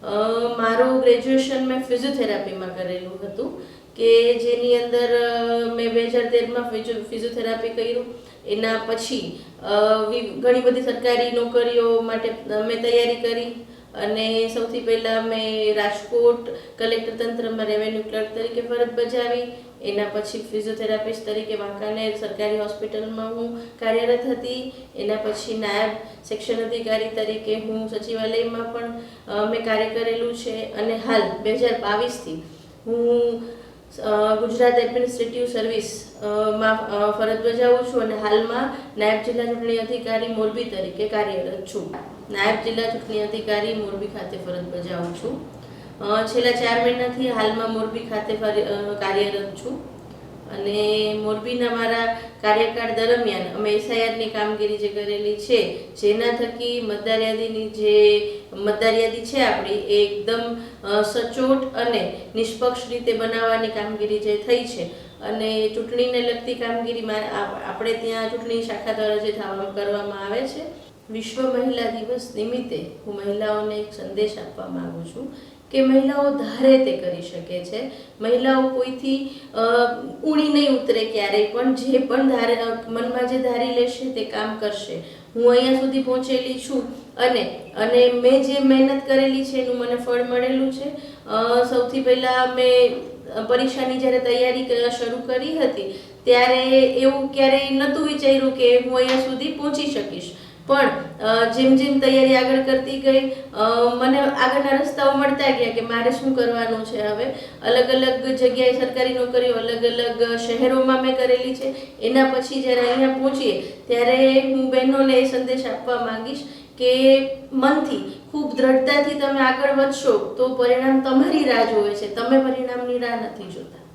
મારું ગ્રેજ્યુએશન મેં ફિઝિયોથેરાપીમાં કરેલું હતું કે જેની અંદર મેં 2013માં ફિઝિયોથેરાપી કર્યું. એના પછી ઘણી બધી સરકારી નોકરીઓ માટે મેં તૈયારી કરી અને સૌથી પહેલાં મેં રાજકોટ કલેક્ટર તંત્રમાં રેવન્યુ ક્લર્ક તરીકે ફરજ બજાવી. એના પછી ફિઝિયોથેરાપિસ્ટ તરીકે વાંકાનેર સરકારી હોસ્પિટલમાં હું કાર્યરત હતી. એના પછી નાયબ સેક્શન અધિકારી તરીકે હું સચિવાલયમાં પણ મેં કાર્ય કરેલું છે અને હાલ 2022થી હું ગુજરાત એડમિનિસ્ટ્રેટિવ સર્વિસમાં ફરજ બજાવું છું અને હાલમાં નાયબ જિલ્લા ચૂંટણી અધિકારી મોરબી તરીકે કાર્યરત છું. નાયબ જિલ્લા ચૂંટણી અધિકારી મોરબી ખાતે ફરજ બજાવું છું. છેલ્લા 4 મહિનાથી હાલમાં મોરબી ખાતે કાર્યરત છું અને મોરબીના મારા કાર્યકાળ દરમિયાન અમે એસઆઈઆરની કામગીરી જે કરેલી છે જેના થકી મતદાર યાદીની જે મતદાર યાદી છે આપણી એ એકદમ સચોટ અને નિષ્પક્ષ રીતે બનાવવાની કામગીરી જે થઈ છે અને ચૂંટણીને લગતી કામગીરીમાં આપણે ત્યાં ચૂંટણી શાખા દ્વારા જે કરવામાં આવે છે. વિશ્વ મહિલા દિવસ નિમિત્તે હું મહિલાઓને એક સંદેશ આપવા માંગુ છું કે મહિલાઓ ધારે તે કરી શકે છે. મહિલાઓ કોઈથી ઊણી નહીં ઉતરે ક્યારેય પણ. જે પણ મનમાં જે ધારી લેશે તે કામ કરશે. હું અહીંયા સુધી પહોંચેલી છું અને મેં જે મહેનત કરેલી છે એનું મને ફળ મળેલું છે. સૌથી પહેલાં મેં પરીક્ષાની જ્યારે તૈયારી શરૂ કરી હતી ત્યારે એવું ક્યારેય નહોતું વિચાર્યું કે હું અહીંયા સુધી પહોંચી શકીશ. પણ જેમ જેમ તૈયારી આગળ કરતી ગઈ મને આગળના રસ્તાઓ મળતા ગયા કે મારે શું કરવાનું છે. હવે અલગ અલગ જગ્યાએ સરકારી નોકરીઓ અલગ અલગ શહેરોમાં મેં કરેલી છે. એના પછી જ્યારે અહીંયા પહોંચીએ ત્યારે હું બહેનોને એ સંદેશ આપવા માંગીશ કે મનથી ખૂબ દ્રઢતાથી તમે આગળ વધશો તો પરિણામ તમારી રાહ જોવે છે. તમે પરિણામની રાહ નથી જોતા.